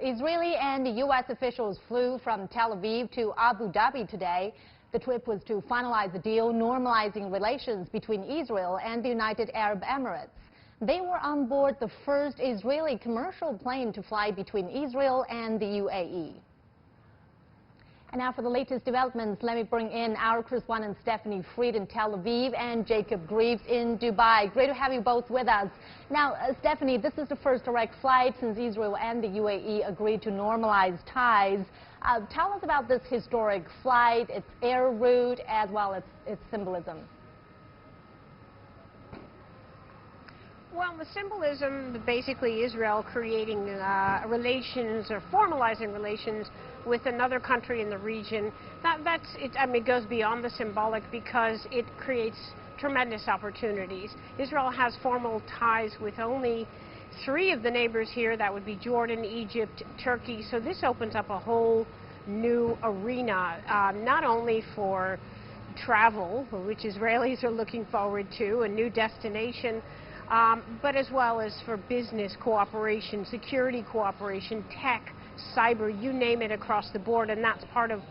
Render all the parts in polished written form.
Israeli and U.S. officials flew from Tel Aviv to Abu Dhabi today. The trip was to finalize a deal normalizing relations between Israel and the United Arab Emirates. They were on board the first Israeli commercial plane to fly between Israel and the UAE. And now for the latest developments, let me bring in our correspondent Stephanie Fried in Tel Aviv and Jacob Greaves in Dubai. Great to have you both with us. Now, Stephanie, this is the first direct flight since Israel and the UAE agreed to normalize ties. Tell us about this historic flight, its air route, as well as its symbolism. Well, the symbolism, basically Israel creating relations or formalizing relations with another country in the region, that's it. I mean, it goes beyond the symbolic because it creates tremendous opportunities. Israel has formal ties with only 3 of the neighbors here. That would be Jordan, Egypt, Turkey. So this opens up a whole new arena, not only for travel, which Israelis are looking forward to, a new destination, but as well as for business cooperation, security cooperation, tech, cyber, you name it, across the board. And that's part of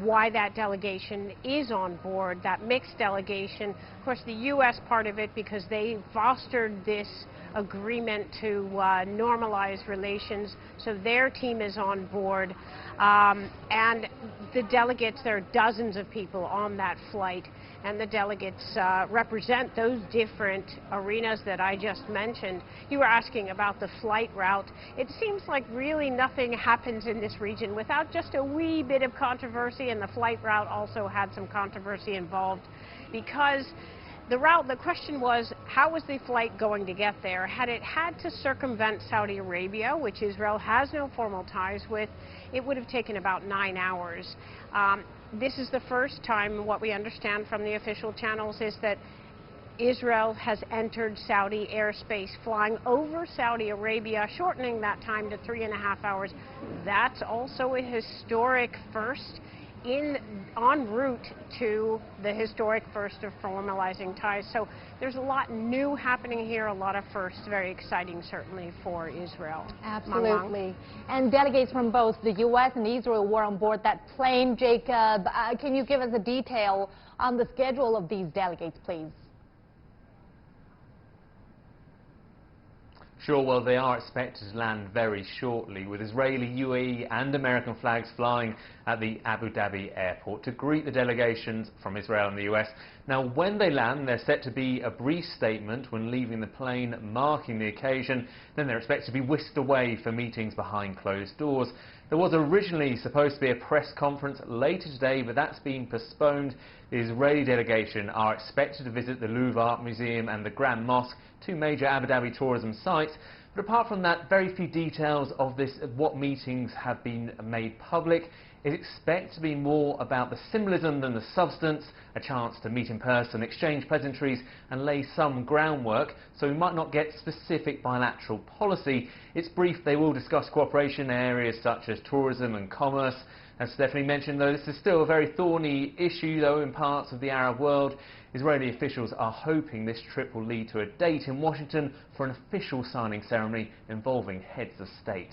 why that delegation is on board, that mixed delegation. Of course, the U.S. part of it, because they fostered this agreement to normalize relations, so their team is on board. And the delegates, there are dozens of people on that flight, and the delegates represent those different arenas that I just mentioned. You were asking about the flight route. It seems like really nothing happens in this region without just a wee bit of controversy, and the flight route also had some controversy involved because the question was, how was the flight going to get there? Had it had to circumvent Saudi Arabia, which Israel has no formal ties with, it would have taken about 9 hours. This is the first time, what we understand from the official channels, is that Israel has entered Saudi airspace, flying over Saudi Arabia, shortening that time to 3.5 hours. That's also a historic first en route to the historic first of formalizing ties. So there's a lot new happening here, a lot of firsts, very exciting certainly for Israel. Absolutely. And delegates from both the U.S. and Israel were on board that plane. Jacob, can you give us a detail on the schedule of these delegates, please? Sure, well, they are expected to land very shortly, with Israeli, UAE and American flags flying at the Abu Dhabi airport to greet the delegations from Israel and the US. Now, when they land, they're set to be a brief statement when leaving the plane, marking the occasion. Then they're expected to be whisked away for meetings behind closed doors. There was originally supposed to be a press conference later today, but that's been postponed. The Israeli delegation are expected to visit the Louvre Art Museum and the Grand Mosque, 2 major Abu Dhabi tourism sites. But apart from that, very few details of what meetings have been made public. It's expected to be more about the symbolism than the substance, a chance to meet in person, exchange pleasantries and lay some groundwork, so we might not get specific bilateral policy. It's brief. They will discuss cooperation in areas such as tourism and commerce. As Stephanie mentioned, though, this is still a very thorny issue, though, in parts of the Arab world. Israeli officials are hoping this trip will lead to a date in Washington for an official signing ceremony involving heads of state.